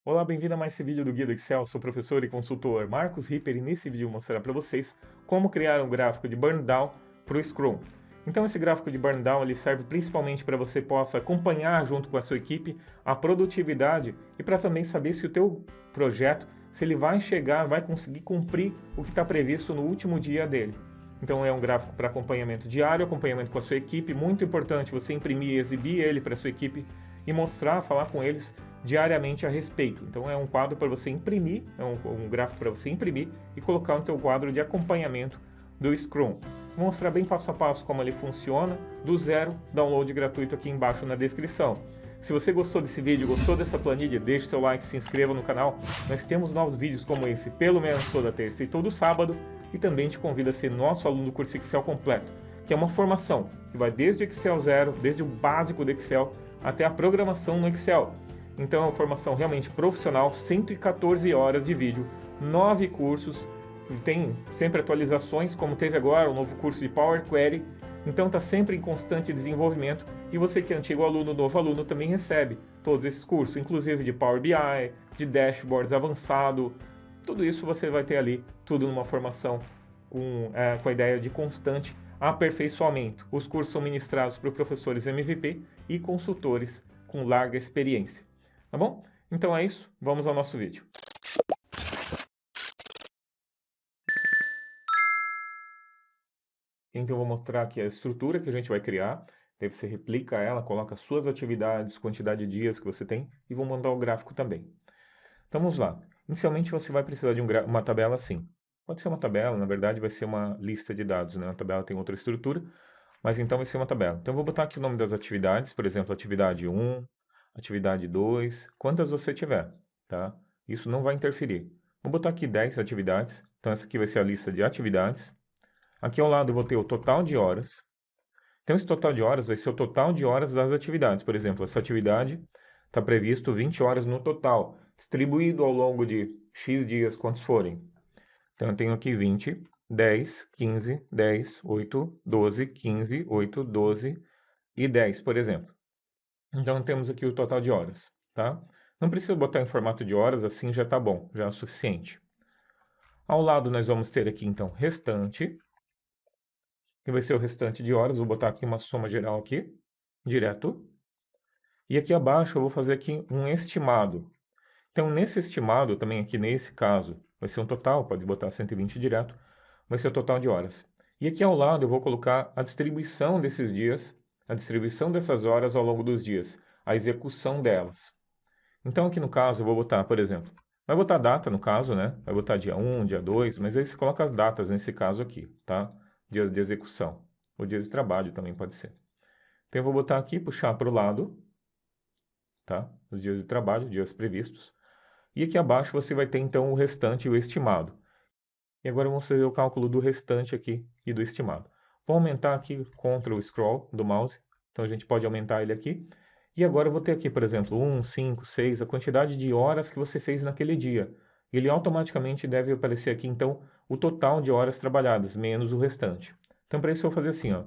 Olá, bem-vindo a mais esse vídeo do Guia do Excel. Sou o professor e consultor Marcos Ripper e nesse vídeo eu vou mostrar para vocês como criar um gráfico de burn down para o Scrum. Então esse gráfico de burn down ele serve principalmente para você possa acompanhar junto com a sua equipe a produtividade e para também saber se o teu projeto, se ele vai chegar, vai conseguir cumprir o que está previsto no último dia dele. Então é um gráfico para acompanhamento diário, acompanhamento com a sua equipe, muito importante você imprimir e exibir ele para a sua equipe e mostrar, falar com eles diariamente a respeito. Então é um quadro para você imprimir, é um gráfico para você imprimir e colocar no teu quadro de acompanhamento do Scrum. Vou mostrar bem passo a passo como ele funciona, do zero, download gratuito aqui embaixo na descrição. Se você gostou desse vídeo, gostou dessa planilha, deixe seu like, se inscreva no canal. Nós temos novos vídeos como esse, pelo menos toda terça e todo sábado, e também te convido a ser nosso aluno do curso Excel completo, que é uma formação que vai desde o Excel 0, desde o básico do Excel, até a programação no Excel. Então é uma formação realmente profissional, 114 horas de vídeo, 9 cursos, tem sempre atualizações, como teve agora o novo curso de Power Query, então está sempre em constante desenvolvimento e você que é antigo aluno, novo aluno, também recebe todos esses cursos, inclusive de Power BI, de dashboards avançado, tudo isso você vai ter ali, tudo numa formação com a ideia de constante aperfeiçoamento. Os cursos são ministrados por professores MVP e consultores com larga experiência. Tá bom? Então é isso, vamos ao nosso vídeo. Então eu vou mostrar aqui a estrutura que a gente vai criar, daí você replica ela, coloca suas atividades, quantidade de dias que você tem e vou mandar o gráfico também. Então vamos lá. Inicialmente você vai precisar de uma tabela assim. Pode ser uma tabela, na verdade vai ser uma lista de dados, né? A tabela tem outra estrutura, mas então vai ser uma tabela. Então eu vou botar aqui o nome das atividades, por exemplo, atividade 1, atividade 2, quantas você tiver, tá? Isso não vai interferir. Vou botar aqui 10 atividades, então essa aqui vai ser a lista de atividades. Aqui ao lado eu vou ter o total de horas. Então esse total de horas vai ser o total de horas das atividades. Por exemplo, essa atividade está previsto 20 horas no total, distribuído ao longo de X dias, quantos forem. Então eu tenho aqui 20, 10, 15, 10, 8, 12, 15, 8, 12 e 10, por exemplo. Então temos aqui o total de horas, tá? Não precisa botar em formato de horas, assim já está bom, já é o suficiente. Ao lado nós vamos ter aqui então restante, que vai ser o restante de horas, vou botar aqui uma soma geral aqui, direto. E aqui abaixo eu vou fazer aqui um estimado. Então nesse estimado, também aqui nesse caso, vai ser um total, pode botar 120 direto, vai ser o total de horas. E aqui ao lado eu vou colocar a distribuição desses dias, a distribuição dessas horas ao longo dos dias, a execução delas. Então aqui no caso eu vou botar, por exemplo, vai botar data no caso, né? Vai botar dia 1, dia 2, mas aí você coloca as datas nesse caso aqui, tá? Dias de execução, ou dias de trabalho também pode ser. Então eu vou botar aqui, puxar para o lado, tá? Os dias de trabalho, dias previstos. E aqui abaixo você vai ter então o restante e o estimado. E agora vamos fazer o cálculo do restante aqui e do estimado. Vou aumentar aqui Ctrl Scroll do mouse, então a gente pode aumentar ele aqui. E agora eu vou ter aqui, por exemplo, 1, 5, 6, a quantidade de horas que você fez naquele dia. Ele automaticamente deve aparecer aqui, então, o total de horas trabalhadas, menos o restante. Então, para isso eu vou fazer assim, ó,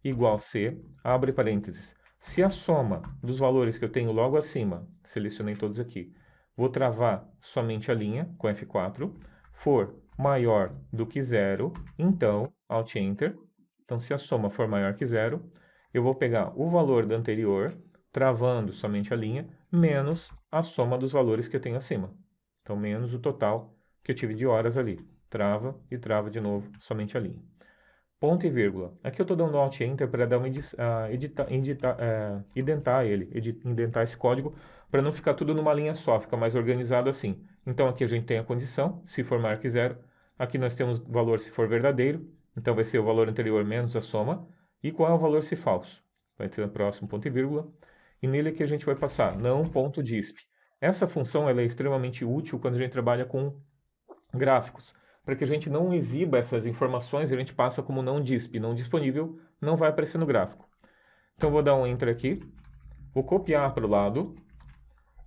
igual C, abre parênteses. Se a soma dos valores que eu tenho logo acima, selecionei todos aqui, vou travar somente a linha com F4, for maior do que zero, então, Alt Enter. Então, se a soma for maior que zero, eu vou pegar o valor da anterior, travando somente a linha, menos a soma dos valores que eu tenho acima. Então, menos o total que eu tive de horas ali. Trava e trava de novo somente a linha. Ponto e vírgula. Aqui eu estou dando Alt Enter para dar uma indentar esse código para não ficar tudo numa linha só, fica mais organizado assim. Então aqui a gente tem a condição, se for maior que zero. Aqui nós temos o valor se for verdadeiro, então vai ser o valor anterior menos a soma. E qual é o valor se falso? Vai ser o próximo ponto e vírgula. E nele aqui a gente vai passar não ponto disp. Essa função ela é extremamente útil quando a gente trabalha com gráficos. Para que a gente não exiba essas informações, a gente passa como não disp, não disponível, não vai aparecer no gráfico. Então vou dar um Enter aqui, vou copiar para o lado,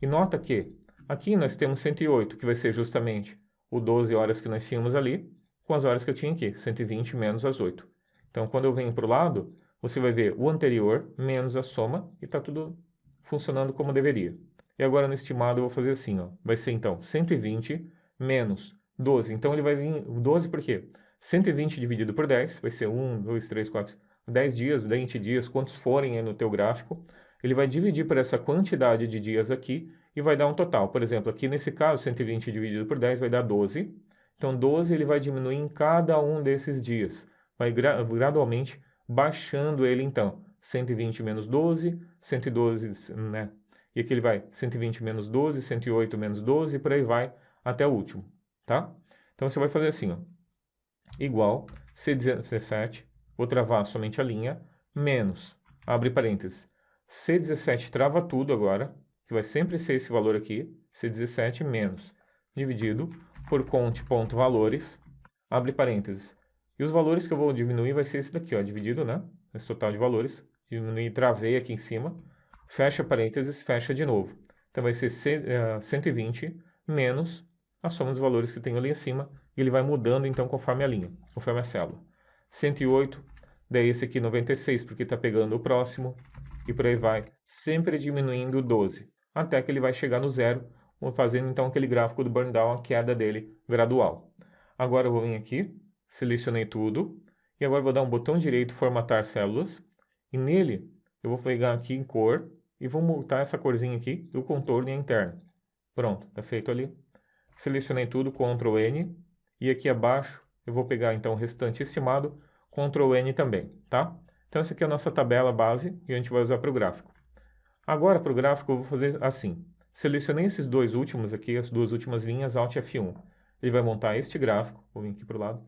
e nota que aqui nós temos 108, que vai ser justamente o 12 horas que nós tínhamos ali, com as horas que eu tinha aqui, 120 menos as 8. Então quando eu venho para o lado, você vai ver o anterior menos a soma, e está tudo funcionando como deveria. E agora no estimado eu vou fazer assim, ó. Vai ser então 120 menos 12. Então ele vai vir 12 por quê? 120 dividido por 10 vai ser 1, 2, 3, 4, 10 dias, 20 dias, quantos forem aí no teu gráfico. Ele vai dividir por essa quantidade de dias aqui e vai dar um total. Por exemplo, aqui nesse caso, 120 dividido por 10 vai dar 12. Então 12 ele vai diminuir em cada um desses dias. Vai gradualmente baixando ele então. 120 menos 12, 112, né? E aqui ele vai 120 menos 12, 108 menos 12, e por aí vai até o último, tá? Então você vai fazer assim, ó, igual C17, vou travar somente a linha, menos, abre parênteses, C17 trava tudo agora, que vai sempre ser esse valor aqui, C17 menos, dividido por conte.valores, abre parênteses. E os valores que eu vou diminuir vai ser esse daqui, ó, dividido, né? Esse total de valores, diminuir, travei aqui em cima, fecha parênteses, fecha de novo. Então vai ser 120 menos a soma dos valores que tem ali acima, e ele vai mudando então conforme a linha, conforme a célula. 108, daí esse aqui 96, porque está pegando o próximo, e por aí vai, sempre diminuindo 12, até que ele vai chegar no zero, fazendo então aquele gráfico do burn down, a queda dele gradual. Agora eu vou vir aqui, selecionei tudo, e agora eu vou dar um botão direito, formatar células, e nele eu vou pegar aqui em cor, e vou mutar essa corzinha aqui, e o contorno interno. Pronto, está feito ali. Selecionei tudo, Ctrl N, e aqui abaixo eu vou pegar então o restante estimado, Ctrl N também, tá? Então essa aqui é a nossa tabela base e a gente vai usar para o gráfico. Agora para o gráfico eu vou fazer assim, selecionei esses dois últimos aqui, as duas últimas linhas, Alt F1. Ele vai montar este gráfico, vou vir aqui para o lado,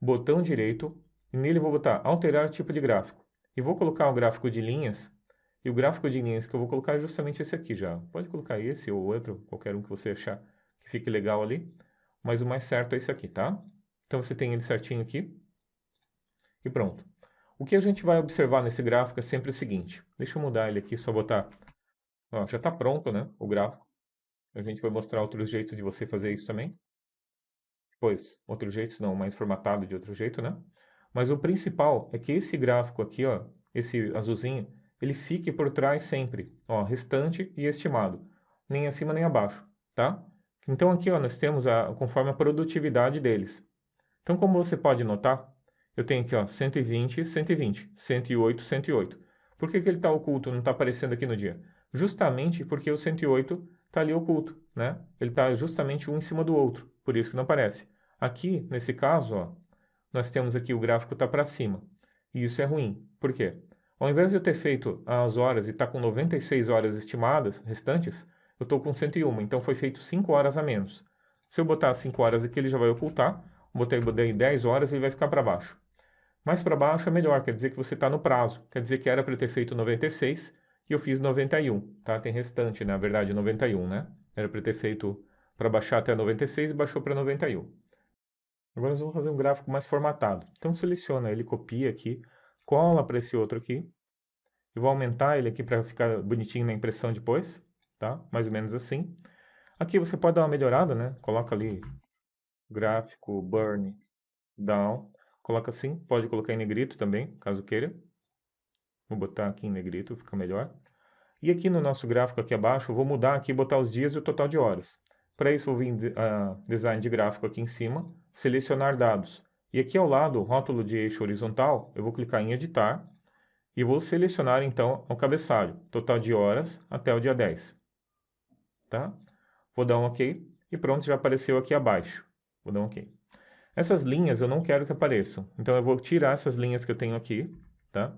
botão direito, e nele eu vou botar alterar tipo de gráfico. E vou colocar o gráfico de linhas, e o gráfico de linhas que eu vou colocar é justamente esse aqui já. Pode colocar esse ou outro, qualquer um que você achar que fique legal ali, mas o mais certo é esse aqui, tá? Então você tem ele certinho aqui, e pronto. O que a gente vai observar nesse gráfico é sempre o seguinte, deixa eu mudar ele aqui, só botar, ó, já está pronto, né, o gráfico. A gente vai mostrar outros jeitos de você fazer isso também. Pois, outros jeitos não, mais formatado de outro jeito, né? Mas o principal é que esse gráfico aqui, ó, esse azulzinho, ele fique por trás sempre, ó, restante e estimado, nem acima nem abaixo, tá? Então aqui, ó, nós temos conforme a produtividade deles. Então, como você pode notar, eu tenho aqui, ó, 120, 120, 108, 108. Por que que ele está oculto, não está aparecendo aqui no dia? Justamente porque o 108 está ali oculto, né? Ele está justamente um em cima do outro, por isso que não aparece. Aqui, nesse caso, ó, nós temos aqui o gráfico está para cima, e isso é ruim. Por quê? Ao invés de eu ter feito as horas e estar com 96 horas estimadas, restantes, eu estou com 101, então foi feito 5 horas a menos. Se eu botar 5 horas aqui, ele já vai ocultar, botei 10 horas e ele vai ficar para baixo. Mais para baixo é melhor, quer dizer que você está no prazo. Quer dizer que era para eu ter feito 96 e eu fiz 91, tá? Tem restante, na verdade, 91, né? Era para eu ter feito para baixar até 96 e baixou para 91. Agora nós vamos fazer um gráfico mais formatado. Então seleciona ele, copia aqui, cola para esse outro aqui. Eu vou aumentar ele aqui para ficar bonitinho na impressão depois, tá? Mais ou menos assim. Aqui você pode dar uma melhorada, né? Coloca ali gráfico, burn, down. Coloca assim, pode colocar em negrito também, caso queira. Vou botar aqui em negrito, fica melhor. E aqui no nosso gráfico aqui abaixo, eu vou mudar aqui, botar os dias e o total de horas. Para isso, eu vou vir design de gráfico aqui em cima, selecionar dados. E aqui ao lado, rótulo de eixo horizontal, eu vou clicar em editar e vou selecionar então o cabeçalho, total de horas até o dia 10. Tá? Vou dar um OK e pronto, já apareceu aqui abaixo. Vou dar um OK. Essas linhas eu não quero que apareçam, então eu vou tirar essas linhas que eu tenho aqui, tá?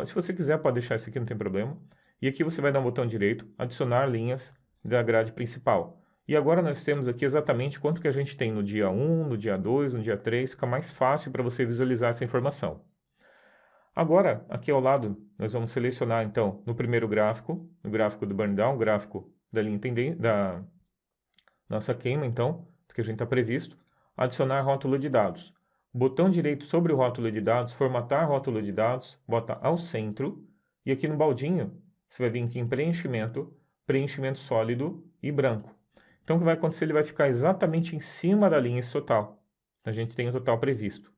Se você quiser, pode deixar isso aqui, não tem problema. E aqui você vai dar um botão direito, adicionar linhas da grade principal. E agora nós temos aqui exatamente quanto que a gente tem no dia 1, no dia 2, no dia 3, fica mais fácil para você visualizar essa informação. Agora, aqui ao lado, nós vamos selecionar então, no primeiro gráfico, no gráfico do burn down, gráfico da linha da nossa queima, então, do que a gente está previsto, adicionar rótulo de dados. Botão direito sobre o rótulo de dados, formatar rótulo de dados, bota ao centro, e aqui no baldinho, você vai vir aqui em preenchimento, preenchimento sólido e branco. Então o que vai acontecer? Ele vai ficar exatamente em cima da linha esse total. A gente tem o total previsto.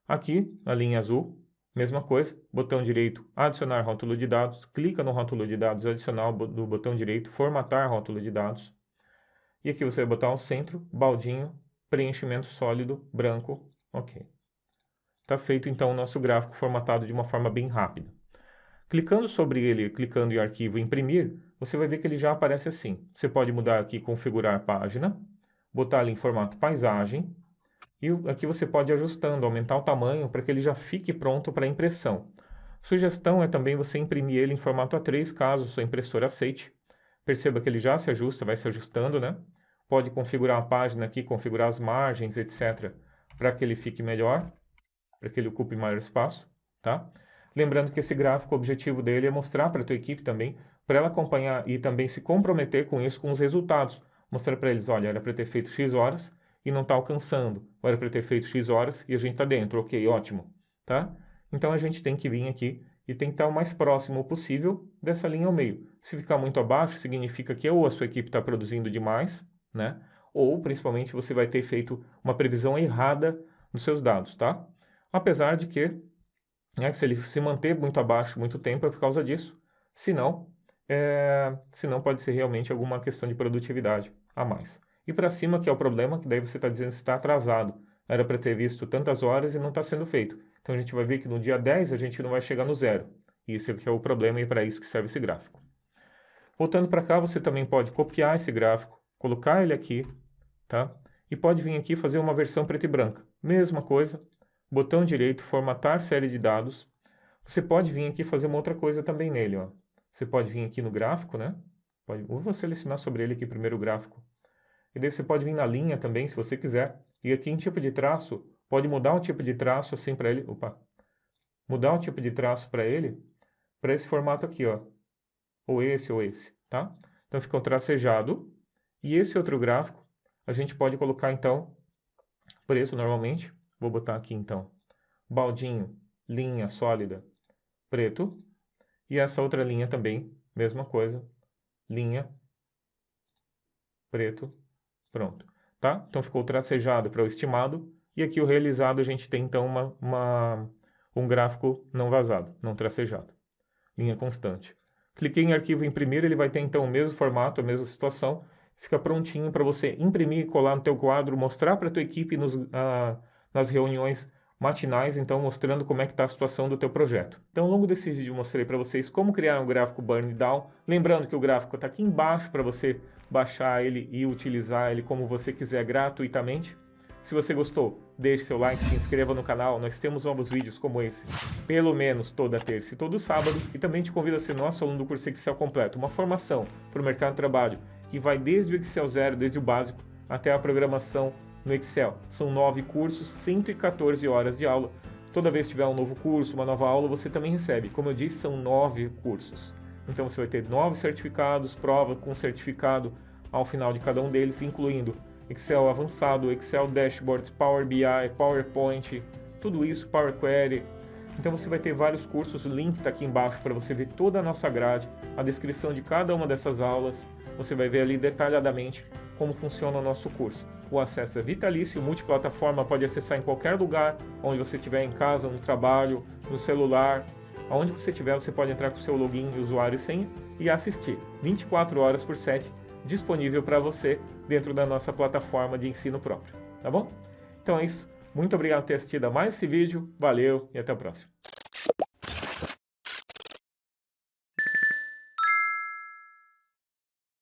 Aqui, na linha azul, Mesma coisa, botão direito, adicionar rótulo de dados, clica no rótulo de dados adicional do botão direito, formatar rótulo de dados. E aqui você vai botar um centro, baldinho, preenchimento sólido, branco, ok. Está feito então o nosso gráfico formatado de uma forma bem rápida. Clicando sobre ele, clicando em arquivo imprimir, você vai ver que ele já aparece assim. Você pode mudar aqui, configurar página, botar ali em formato paisagem, e aqui você pode ir ajustando, aumentar o tamanho para que ele já fique pronto para impressão. Sugestão é também você imprimir ele em formato A3, caso sua impressora aceite. Perceba que ele já se ajusta, vai se ajustando, né? Pode configurar a página aqui, configurar as margens, etc., para que ele fique melhor, para que ele ocupe maior espaço, tá? Lembrando que esse gráfico, o objetivo dele é mostrar para a tua equipe também, para ela acompanhar e também se comprometer com isso, com os resultados. Mostrar para eles, olha, era para ter feito X horas e não está alcançando. Ou era para ter feito X horas e a gente está dentro. Ok, ótimo, tá? Então a gente tem que vir aqui e tem que estar o mais próximo possível dessa linha ao meio. Se ficar muito abaixo, significa que ou a sua equipe está produzindo demais, né? Ou, principalmente, você vai ter feito uma previsão errada dos seus dados, tá? Apesar de que, né, se ele se manter muito abaixo muito tempo é por causa disso. Se não, pode ser realmente alguma questão de produtividade a mais. E para cima, que é o problema, que daí você está dizendo que está atrasado. Era para ter visto tantas horas e não está sendo feito. Então a gente vai ver que no dia 10 a gente não vai chegar no zero. E esse aqui é o problema e é para isso que serve esse gráfico. Voltando para cá, você também pode copiar esse gráfico, colocar ele aqui, tá? E pode vir aqui fazer uma versão preta e branca. Mesma coisa, botão direito, formatar série de dados. Você pode vir aqui fazer uma outra coisa também nele, ó. Você pode vir aqui no gráfico, né? Eu vou selecionar sobre ele aqui primeiro o gráfico. E daí você pode vir na linha também, se você quiser. E aqui em tipo de traço, pode mudar o tipo de traço assim para ele. Opa! Mudar o tipo de traço para ele, para esse formato aqui, ó. Ou esse, tá? Então fica um tracejado. E esse outro gráfico, a gente pode colocar então preto normalmente. Vou botar aqui então baldinho, linha sólida, preto. E essa outra linha também, mesma coisa, linha, preto, pronto. Tá? Então ficou tracejado para o estimado. E aqui o realizado a gente tem então um gráfico não vazado, não tracejado. Linha constante. Cliquei em arquivo imprimir, ele vai ter então o mesmo formato, a mesma situação. Fica prontinho para você imprimir, colar no teu quadro, mostrar para a tua equipe nas reuniões matinais, então mostrando como é que está a situação do teu projeto. Então ao longo desse vídeo eu mostrei para vocês como criar um gráfico Burn Down. Lembrando que o gráfico está aqui embaixo para você baixar ele e utilizar ele como você quiser gratuitamente. Se você gostou, deixe seu like, se inscreva no canal, nós temos novos vídeos como esse, pelo menos toda terça e todo sábado, e também te convido a ser nosso aluno do curso Excel completo, uma formação para o mercado de trabalho, que vai desde o Excel 0, desde o básico, até a programação no Excel. São 9 cursos, 114 horas de aula. Toda vez que tiver um novo curso, uma nova aula, você também recebe. Como eu disse, são 9 cursos. Então você vai ter 9 certificados, prova com certificado ao final de cada um deles, incluindo Excel avançado, Excel Dashboards, Power BI, PowerPoint, tudo isso, Power Query. Então você vai ter vários cursos, o link está aqui embaixo para você ver toda a nossa grade, a descrição de cada uma dessas aulas. Você vai ver ali detalhadamente como funciona o nosso curso. O acesso é vitalício, multiplataforma, pode acessar em qualquer lugar, onde você estiver, em casa, no trabalho, no celular, aonde você estiver, você pode entrar com o seu login, usuário e senha e assistir 24 horas por 7, disponível para você dentro da nossa plataforma de ensino próprio, tá bom? Então é isso, muito obrigado por ter assistido a mais esse vídeo, valeu e até o próximo.